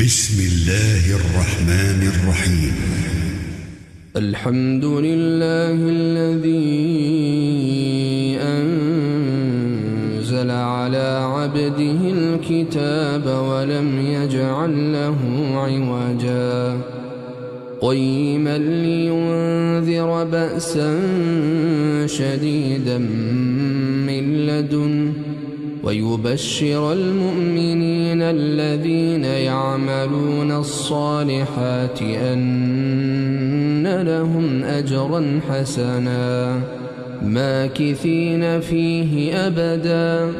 بسم الله الرحمن الرحيم. الحمد لله الذي أنزل على عبده الكتاب ولم يجعل له عوجا قيما لينذر بأسا شديدا من لدنه ويبشر المؤمنين الذين يعملون الصالحات أن لهم أجرا حسنا ماكثين فيه أبدا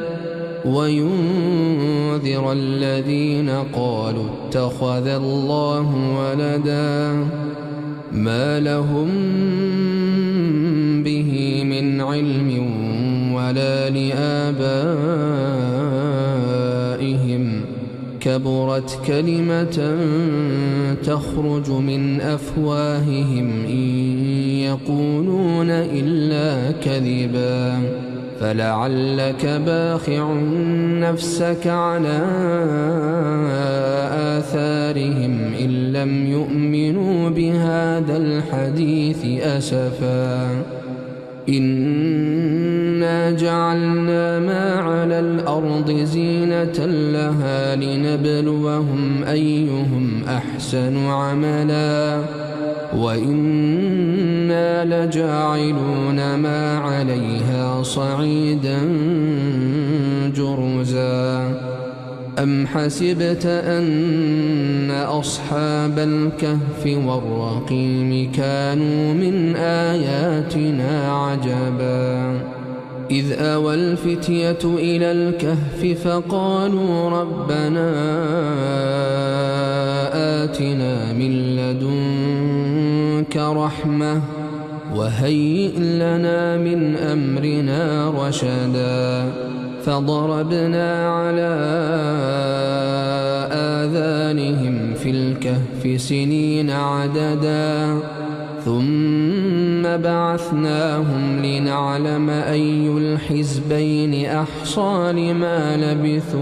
وينذر الذين قالوا اتخذ الله ولدا ما لهم به من علم ولا لآبائهم كبرت كلمة تخرج من أفواههم إن يقولون إلا كذبا فلعلك باخع نفسك على آثارهم إن لم يؤمنوا بهذا الحديث أسفا إنا جعلنا ما على الأرض زينة لها لنبلوهم أيهم أحسن عملا وإنا لجاعلون ما عليها صعيدا جرزا أم حسبت أن أصحاب الكهف والرقيم كانوا من آياتنا عجبا إذ أوى الفتية إلى الكهف فقالوا ربنا آتنا من لدنك رحمة وهيئ لنا من أمرنا رشدا فضربنا على آذانهم في الكهف سنين عددا ثم بعثناهم لنعلم أي الحزبين أحصى لما لبثوا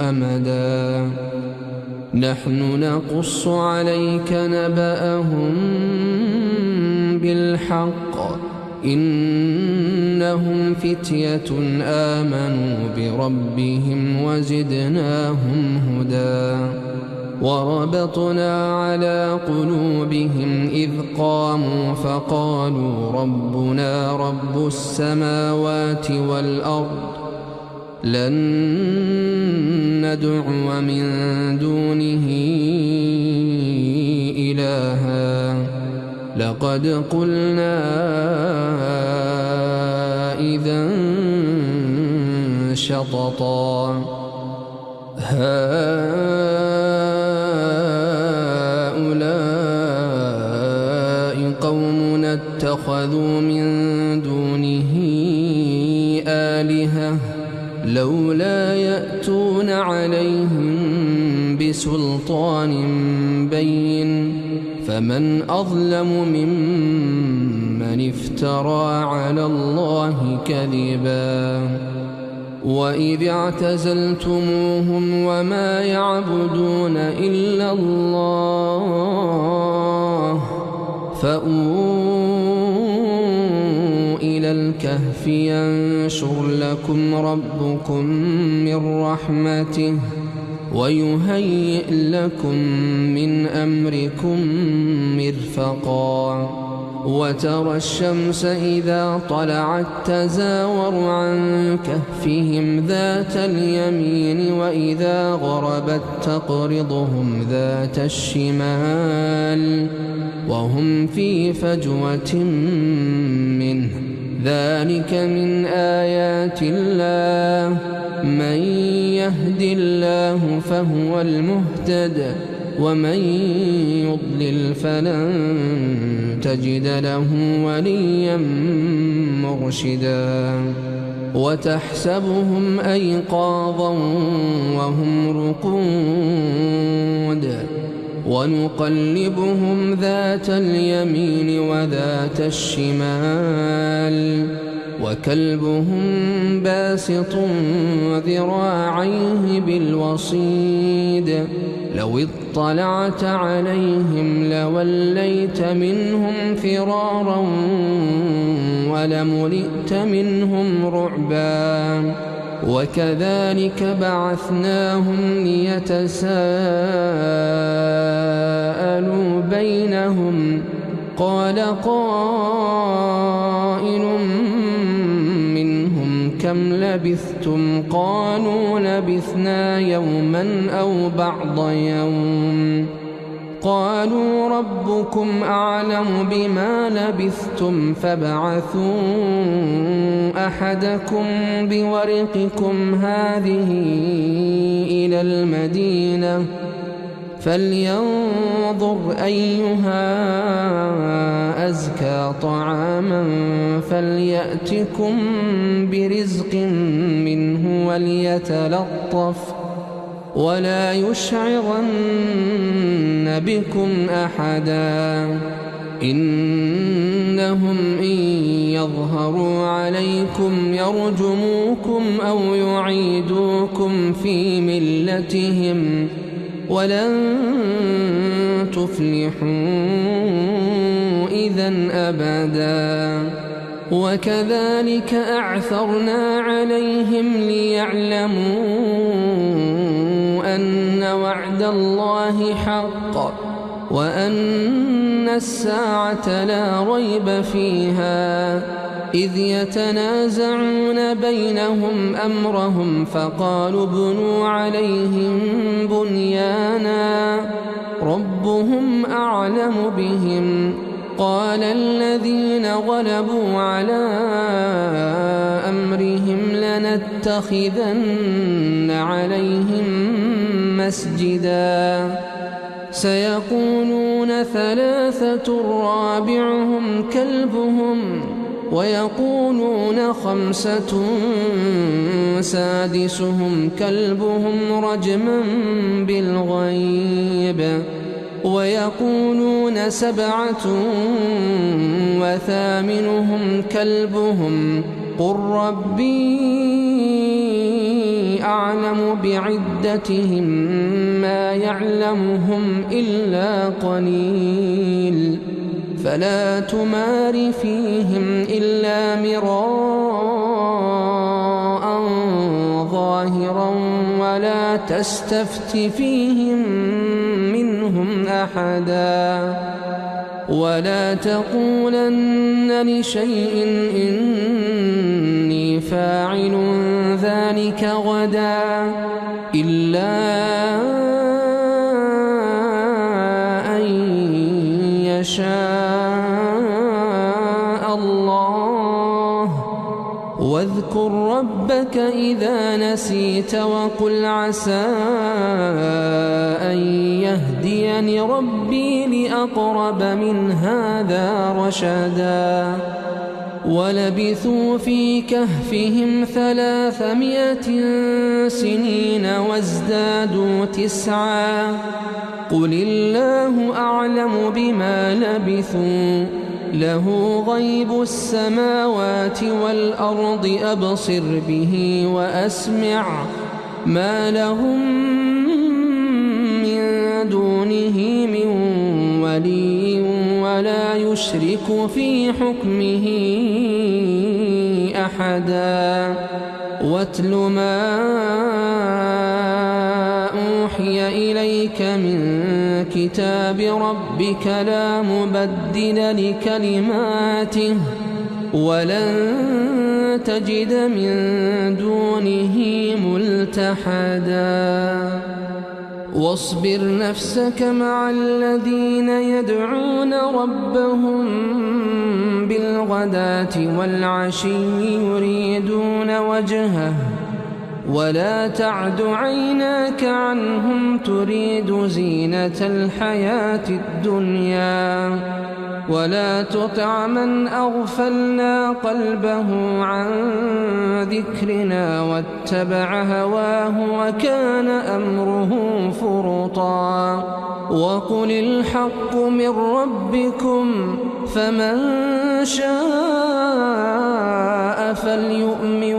أمدا نحن نقص عليك نبأهم بالحق إنهم فتية آمنوا بربهم وزدناهم هدى وربطنا على قلوبهم إذ قاموا فقالوا ربنا رب السماوات والأرض لن ندعو من دونه إلها لقد قلنا إذا شططا هؤلاء قومنا اتخذوا من دونه آلهة لولا يأتون عليهم بسلطان بين فمن أظلم ممن افترى على الله كذبا وإذ اعتزلتموهم وما يعبدون إلا الله فأووا إلى الكهف ينشر لكم ربكم من رحمته ويهيئ لكم من أمركم مرفقا وترى الشمس إذا طلعت تزاور عن كهفهم ذات اليمين وإذا غربت تقرضهم ذات الشمال وهم في فجوة منه ذلك من آيات الله من يهد الله فهو المهتد ومن يضلل فلن تجد له وليا مرشدا وتحسبهم أيقاظا وهم رقود ونقلبهم ذات اليمين وذات الشمال وكلبهم باسط ذراعيه بالوصيد لو اطلعت عليهم لوليت منهم فرارا ولملئت منهم رعبا وكذلك بعثناهم ليتساءلوا بينهم قال قائل منهم كم لبثتم قالوا لبثنا يوما أو بعض يوم قالوا ربكم أعلم بما لبثتم فابعثوا أحدكم بورقكم هذه إلى المدينة فلينظر أيها أزكى طعاما فليأتكم برزق منه وليتلطف ولا يشعرن بكم أحدا إنهم إن يظهروا عليكم يرجموكم أو يعيدوكم في ملتهم ولن تفلحوا إذا أبدا وكذلك أعثرنا عليهم ليعلموا أن وعد الله حق وأن الساعة لا ريب فيها إذ يتنازعون بينهم أمرهم فقالوا ابنوا عليهم بنيانا ربهم أعلم بهم قال الذين غلبوا على أمرهم لنتخذن عليهم مسجدا سيقولون ثلاثة رابعهم كلبهم ويقولون خمسة سادسهم كلبهم رجما بالغيب ويقولون سبعة وثامنهم كلبهم قل ربي أعلم بعدتهم ما يعلمهم إلا قليل فلا تمار فيهم إلا مراء ظاهرا ولا تستفت فيهم منهم أحدا ولا تقولن لشيء إني فاعل ذلك غدا إلا أن يشاء الله واذكر ربك إذا نسيت وقل عسى أن يهديني ربي لأقرب من هذا رشدا ولبثوا في كهفهم 300 سنين وازدادوا 9 قل الله أعلم بما لبثوا له غيب السماوات والأرض أبصر به وأسمع ما لهم من دونه من ولي ولا يشرك في حكمه أحدا واتل ما أوحي إليك من كتاب ربك لا مبدل لكلماته ولن تجد من دونه ملتحدا واصبر نفسك مع الذين يدعون ربهم بالغداة والعشي يريدون وجهه ولا تعد عيناك عنهم تريد زينة الحياة الدنيا ولا تطع من أغفلنا قلبه عن ذكرنا واتبع هواه وكان أمره فرطا وقل الحق من ربكم فمن شاء شاء فليؤمن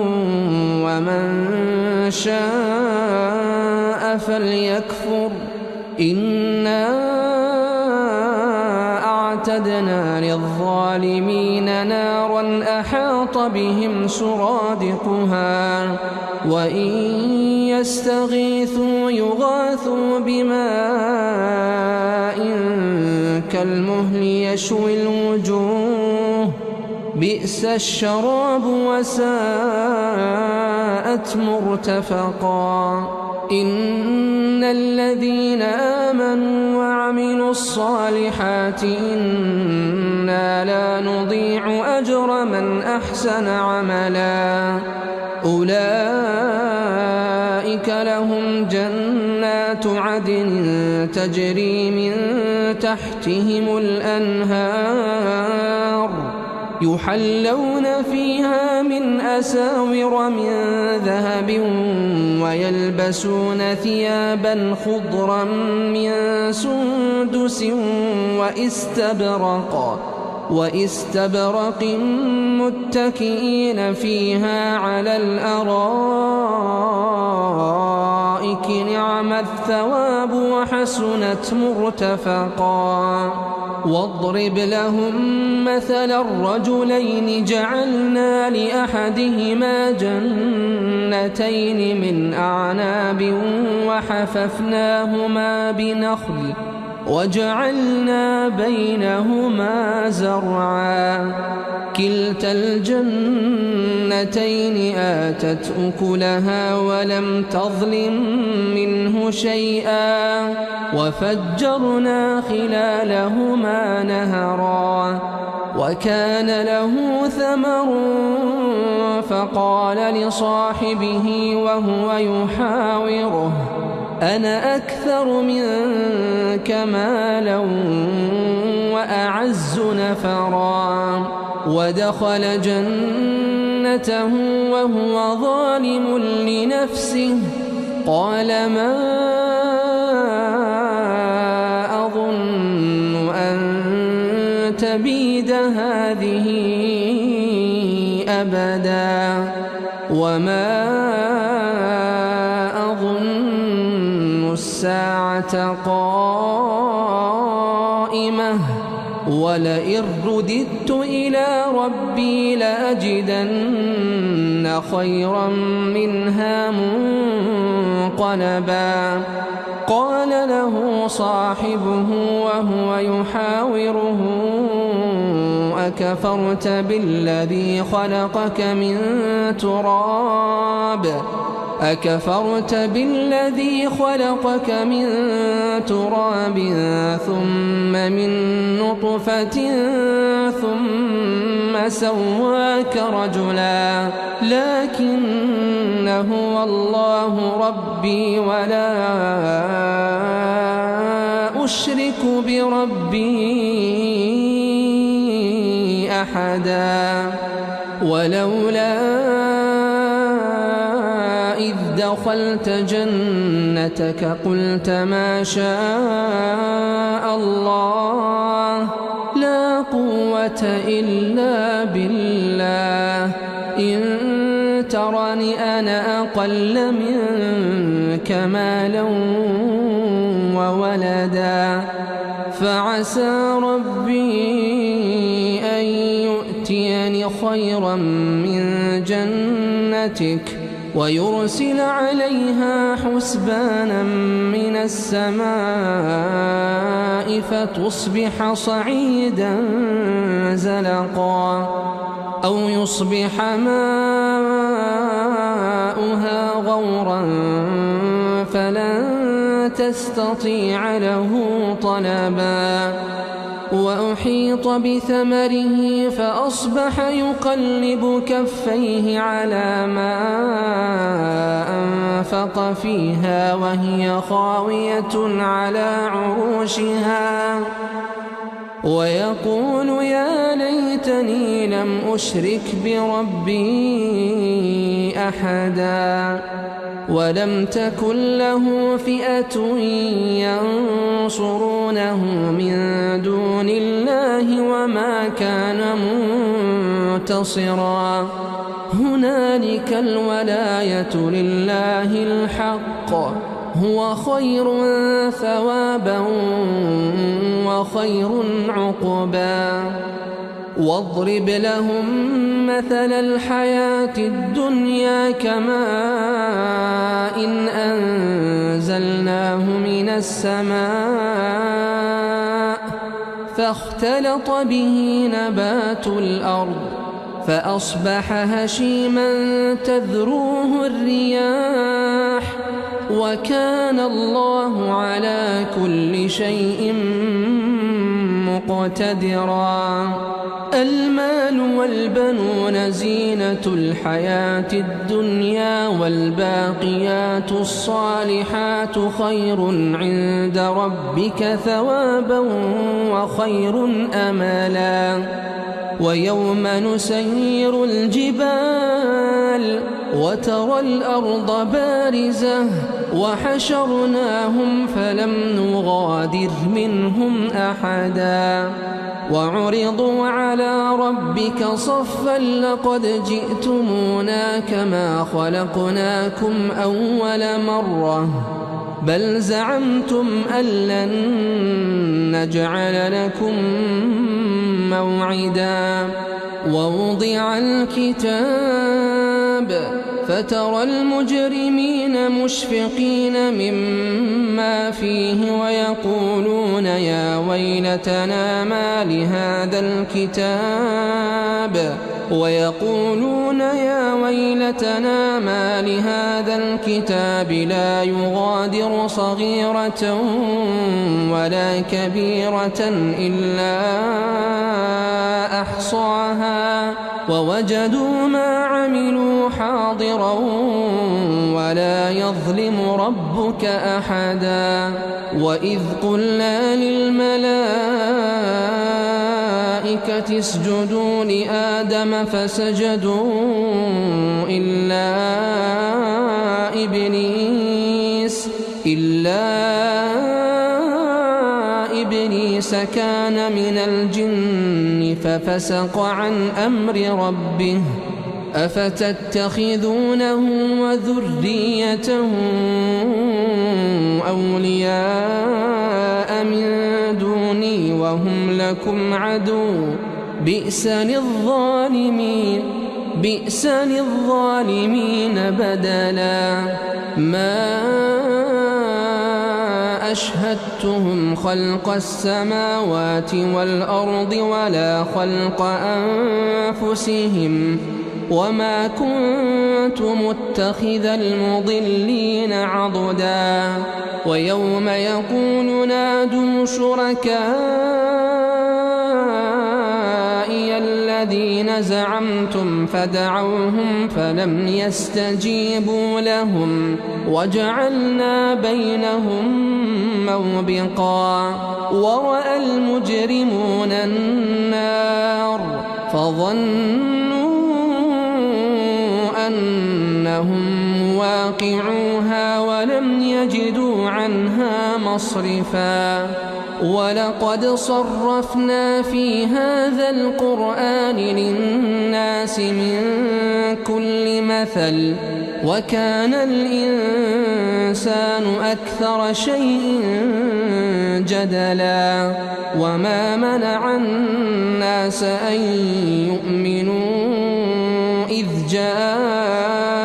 ومن شاء فليكفر إنا أعتدنا للظالمين نارا أحاط بهم سرادقها وإن يستغيثوا يغاثوا بماء كالمهل يشوي الوجوه بئس الشراب وساءت مرتفقا إن الذين آمنوا وعملوا الصالحات إنا لا نضيع أجر من أحسن عملا أولئك لهم جنات عدن تجري من تحتهم الأنهار يحلون فيها من أساور من ذهب ويلبسون ثيابا خضرا من سندس واستبرق متكئين فيها على الأرائك نعم الثواب وحسنت مرتفقا واضرب لهم مثلا الرجلين جعلنا لأحدهما جنتين من أعناب وحففناهما بنخل وجعلنا بينهما زرعا كلتا الجنتين آتت أكلها ولم تظلم منه شيئا وفجرنا خلالهما نهرا وكان له ثمر فقال لصاحبه وهو يحاوره أنا أكثر منك مالا وأعز نفرا ودخل جنته وهو ظالم لنفسه قال ما أظن أن تبيد هذه أبدا وما أظن الساعة قائمة ولئن رددت إلى ربي لأجدن خيرا منها منقلبا قال له صاحبه وهو يحاوره أكفرت بالذي خلقك من تراب ثم من نطفة ثم سواك رجلا لكن هو الله ربي ولا أشرك بربي أحدا ولولا إذ دخلت جنتك قلت ما شاء الله لا قوة إلا بالله إن ترني أنا أقل منك مالا وولدا فعسى ربي أن يؤتيني خيرا من جنتك ويرسل عليها حسبانا من السماء فتصبح صعيدا زلقا أو يصبح ماؤها غورا فلن تستطيع له طلبا وأحيط بثمره فأصبح يقلب كفيه على ما أنفق فيها وهي خاوية على عروشها ويقول يا ليتني لم أشرك بربي أحدا ولم تكن له فئة ينصرونه من دون الله وما كان منتصرا هنالك الولاية لله الحق هو خير ثوابا وخير عقبا واضرب لهم مثل الحياة الدنيا كماء إن أنزلناه من السماء فاختلط به نبات الأرض فأصبح هشيما تذروه الرياح وكان الله على كل شيء مقتدرا المال والبنون زينة الحياة الدنيا والباقيات الصالحات خير عند ربك ثوابا وخير أملا ويوم نسير الجبال وترى الأرض بارزة وحشرناهم فلم نغادر منهم أحدا وعرضوا على ربك صفا لقد جئتمونا كما خلقناكم أول مرة بل زعمتم أن لن نجعل لكم موعدا ووضع الكتاب فترى المجرمين مشفقين مما فيه ويقولون يا ويلتنا ما لهذا الكتاب لا يغادر صغيرة ولا كبيرة إلا أحصاها ووجدوا ما عملوا حاضرا ولا يظلم ربك أحدا وإذ قلنا للملائكة اسجدوا لآدم فسجدوا إلا إبليس كان من الجن ففسق عن أمر ربه أفتتخذونه وذريته أولياء من دوني وهم لكم عدو بئس للظالمين بدلا ما أشهدتهم خلق السماوات والأرض ولا خلق أنفسهم وما كنت متخذ المضلين عضدا ويوم يقول نادوا شركائي الذين زعمتم فدعوهم فلم يستجيبوا لهم وجعلنا بينهم موبقا ورأى المجرمون النار فظنوا أنهم واقعوها ولم يجدوا عنها مصرفا ولقد صرفنا في هذا القرآن للناس من كل مثل وكان الإنسان أكثر شيء جدلا وما منع الناس أن يؤمنوا إذ جاءهم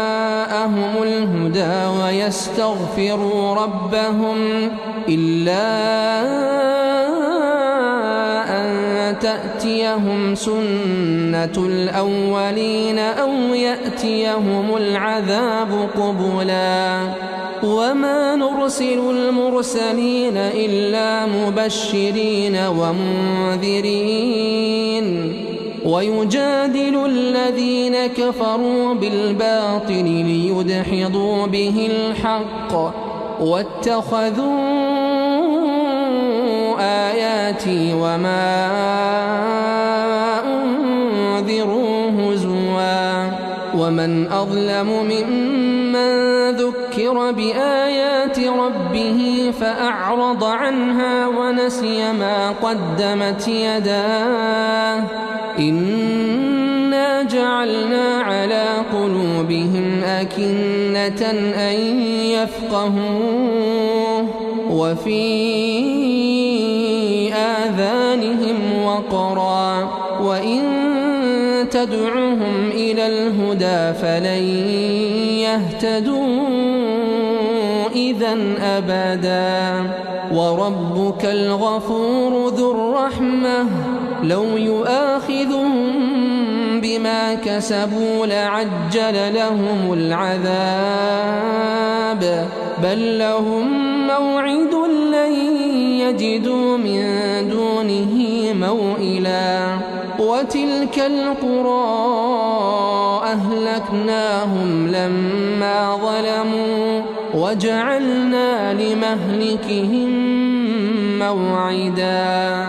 الهدى ويستغفروا ربهم إلا أن تأتيهم سنة الأولين أو يأتيهم العذاب قبلا وما نرسل المرسلين إلا مبشرين ومنذرين ويجادل الذين كفروا بالباطل ليدحضوا به الحق واتخذوا آياتي وما أنذروا هزوا ومن أظلم ممن ذكر بآيات ربه فأعرض عنها ونسي ما قدمت يداه إنا وجعلنا على قلوبهم أكنة أن يفقهوه وفي آذانهم وقرا وإن تدعهم إلى الهدى فلن يهتدوا إذن أبدا وربك الغفور ذو الرحمة لو يؤاخذهم بما كسبوا لعجل لهم العذاب بل لهم موعد لن يجدوا من دونه موئلا وتلك القرى أهلكناهم لما ظلموا وجعلنا لمهلكهم موعدا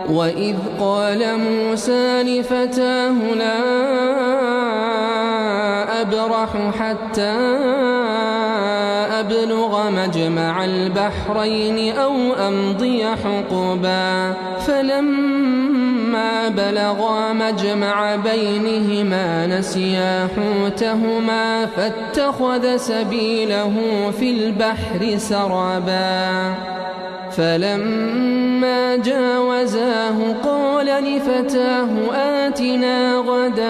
وإذ قال موسى لفتاه لا أبرح حتى أبلغ مجمع البحرين أو أمضي حقبا فلما بلغا مجمع بينهما نسيا حوتهما فاتخذ سبيله في البحر سربا فلما جاوزاه قال لفتاه آتنا غداءنا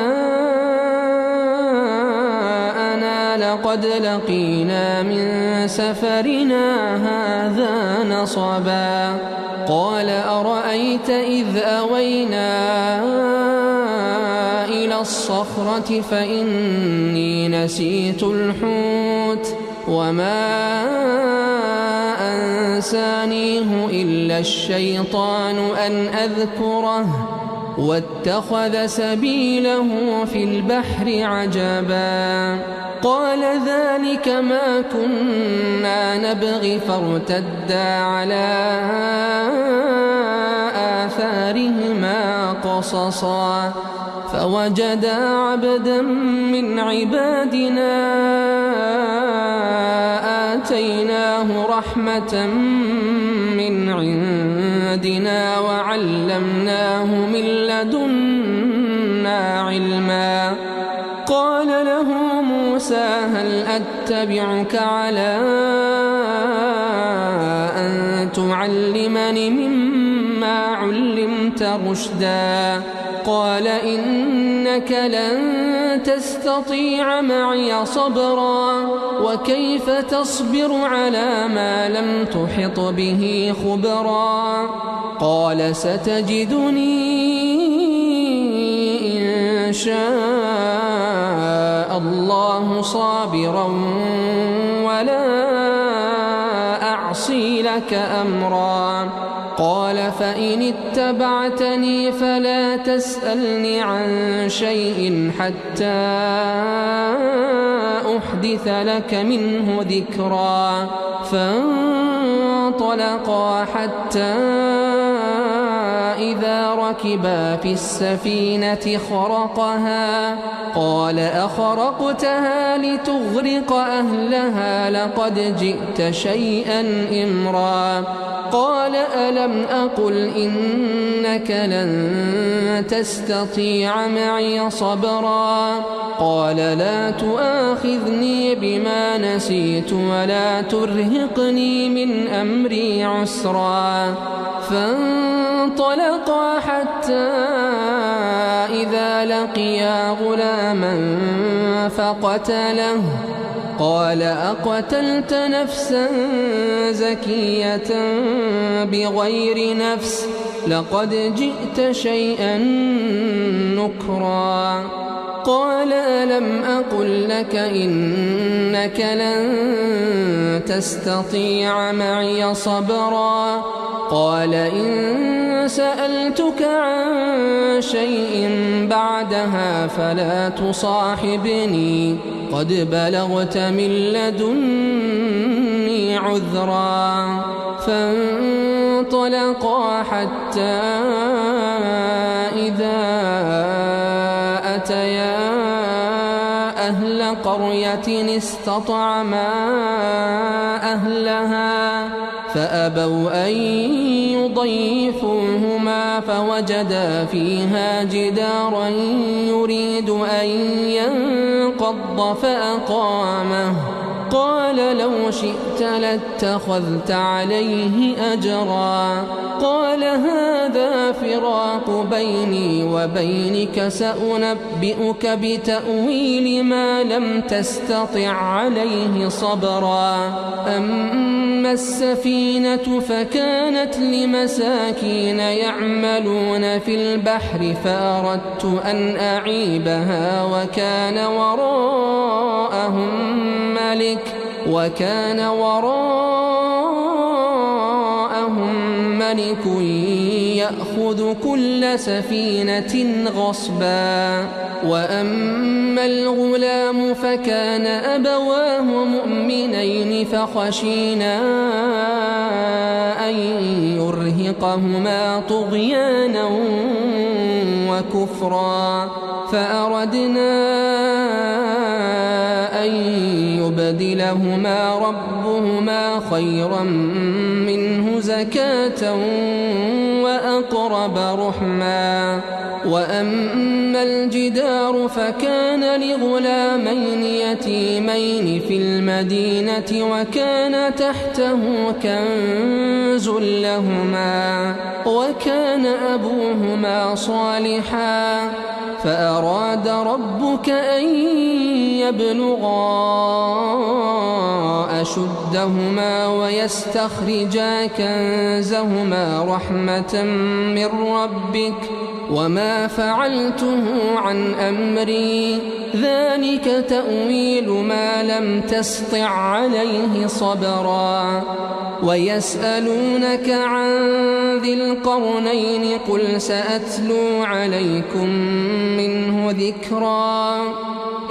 لقد لقينا من سفرنا هذا نصبا قال أرأيت إذ أوينا إلى الصخرة فإني نسيت الحوت وما أنسانيه إلا الشيطان أن أذكره واتخذ سبيله في البحر عجبا قال ذلك ما كنا نبغي فارتدا على آثارهما قصصا فوجدا عبدا من عبادنا آتيناه رحمة من عندنا وعلمناه من لدنا علما قال له موسى هل أتبعك على أن تعلمني مما علمت رشدا قال إنك لن تستطيع معي صبرا وكيف تصبر على ما لم تحط به خبرا قال ستجدني إن شاء الله صابرا ولا أعصي لك أمرا قال فإن اتبعتني فلا تسألني عن شيء حتى أحدث لك منه ذكرا فانطلقا حتى إذا ركبا في السفينة خرقها قال أخرقتها لتغرق أهلها لقد جئت شيئا إمرا قال ألم أقل إنك لن تستطيع معي صبرا قال لا تؤاخذني بما نسيت ولا ترهقني من أمري عسرا فانطلقا حتى إذا لقيا غلاما فقتله قال أقتلت نفسا زكية بغير نفس لقد جئت شيئا نكرا قال ألم أقل لك إنك لن تستطيع معي صبرا قال إن سألتك عن شيء بعدها فلا تصاحبني قد بلغت من لدني عذرا فانطلقا حتى إذا أتيا أهل قرية استطعما أهلها فأبوا أن يضيفوهما فوجدا فيها جدارا يريد أن ينقض فأقامه قال لو شئت لاتخذت عليه أجرا قال هذا فراق بيني وبينك سأنبئك بتأويل ما لم تستطع عليه صبرا أما السفينة فكانت لمساكين يعملون في البحر فأردت أن أعيبها وكان وراءهم ملك يأخذ كل سفينة غصبا وأما الغلام فكان أبواه مؤمنين فخشينا أن يرهقهما طغيانا وكفرا فأردنا أن يبدلهما ربهما خيرا منه زكاة وأقرب رحما وأما الجدار فكان لغلامين يتيمين في المدينة وكان تحته كنز لهما وكان أبوهما صالحا فأراد ربك أن يبلغا أشدهما ويستخرجا كنزهما رحمة من ربك وما فعلته عن أمري ذلك تأويل ما لم تسطع عليه صبرا ويسألونك عن ذي القرنين قل سأتلو عليكم منه ذكرا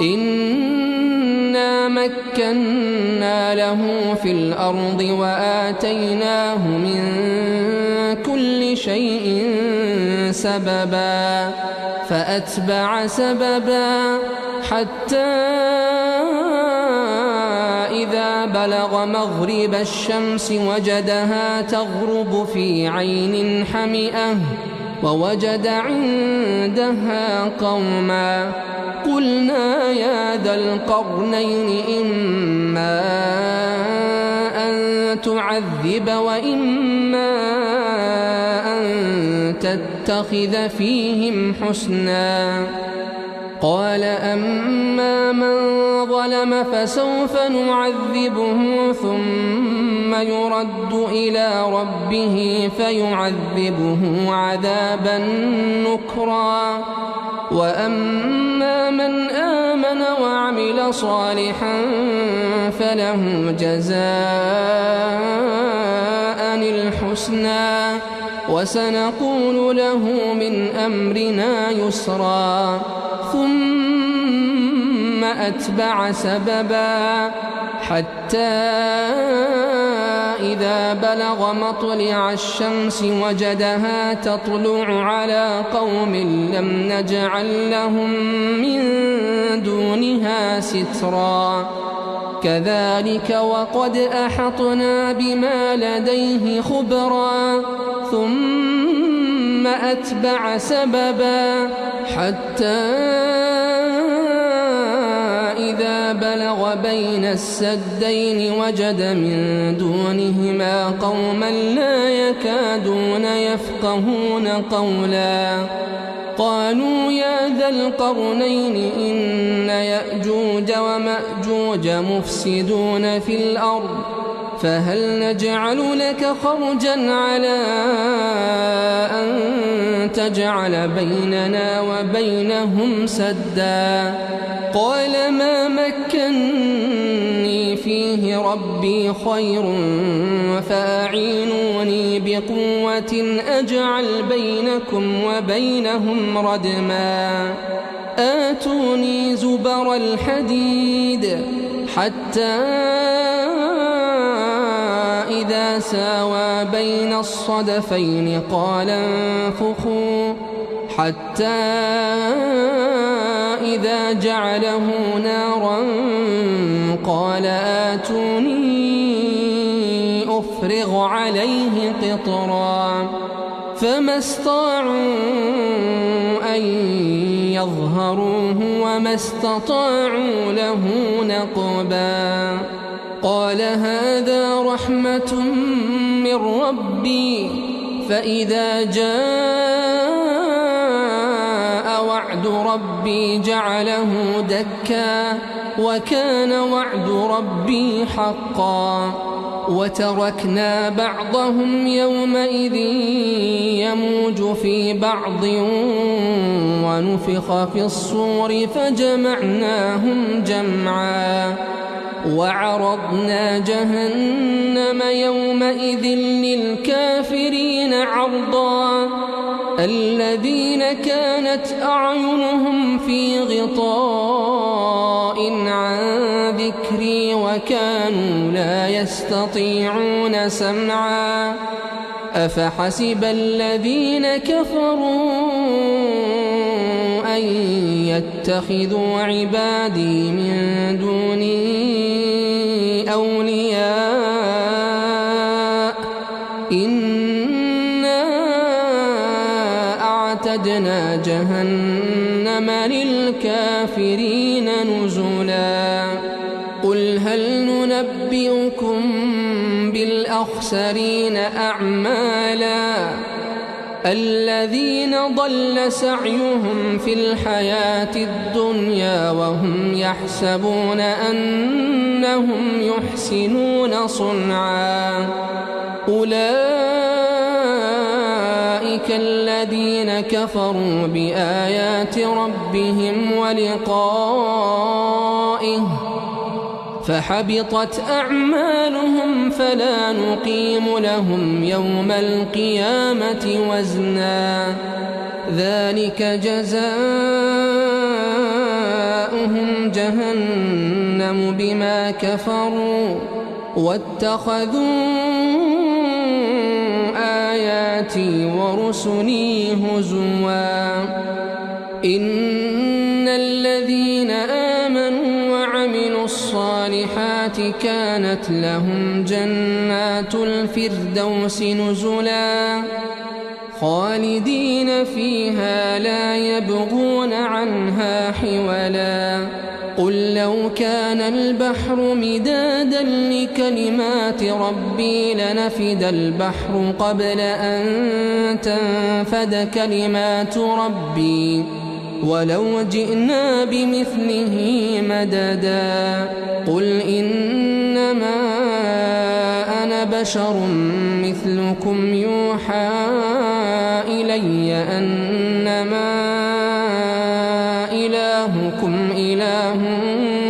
إنا مكنا له في الأرض وآتيناه من كل شيء سببا فأتبع سببا حتى إذا بلغ مغرب الشمس وجدها تغرب في عين حمئة ووجد عندها قوما قلنا يا ذا القرنين إما أن تعذب وإما أن تتخذ فيهم حسنا قال أما من ظلم فسوف نعذبه ثم يرد إلى ربه فيعذبه عذابا نكرا وأما من آمن وعمل صالحا فله جزاء الحسنى وسنقول له من أمرنا يسرا ثم أتبع سببا حتى إذا بلغ مطلع الشمس وجدها تطلع على قوم لم نجعل لهم من دونها سترا كذلك وقد أحطنا بما لديه خبرا ثم أتبع سببا حتى إذا بلغ بين السدين وجد من دونهما قوما لا يكادون يفقهون قولا قالوا يا ذا القرنين إن يأجوج ومأجوج مفسدون في الأرض فهل نجعل لك خرجا على أن تجعل بيننا وبينهم سدا قال ما مكني فيه ربي خير فأعينوني بقوة أجعل بينكم وبينهم ردما آتوني زبر الحديد حتى إذا ساوى بين الصدفين قال انفخوا حتى إذا جعله نارا قال آتوني أفرغ عليه قطرا فما استطاعوا أن يظهروه وما استطاعوا له نقبا قال هذا رحمة من ربي فإذا جاء وعد ربي جعله دكا وكان وعد ربي حقا وتركنا بعضهم يومئذ يموج في بعض ونفخ في الصور فجمعناهم جمعا وعرضنا جهنم يومئذ للكافرين عرضا الذين كانت أعينهم في غطاء عن ذكري وكانوا لا يستطيعون سمعا أفحسب الذين كفروا أن يتخذوا عبادي من دوني أولياء إنا أعتدنا جهنم للكافرين نزلا قل هل ننبئكم بالأخسرين أعمالا الذين ضل سعيهم في الحياة الدنيا وهم يحسبون أنهم يحسنون صنعا أولئك الذين كفروا بآيات ربهم ولقائه فحبطت أعمالهم فلا نقيم لهم يوم القيامة وزنا ذلك جزاؤهم جهنم بما كفروا واتخذوا آياتي ورسلي هزوا إن الذين آمنوا وعملوا الصالحات كانت لهم جنات الفردوس نزلا خالدين فيها لا يبغون عنها حولا قل لو كان البحر مدادا لكلمات ربي لنفد البحر قبل أن تنفد كلمات ربي ولو جئنا بمثله مددا قل إنما أنا بشر مثلكم يوحى إلي أنما إلهكم إله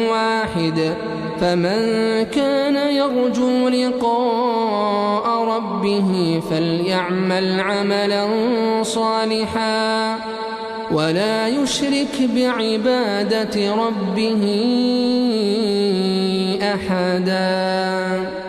واحد فمن كان يرجو لقاء ربه فليعمل عملا صالحا ولا يشرك بعبادة ربه أحدا.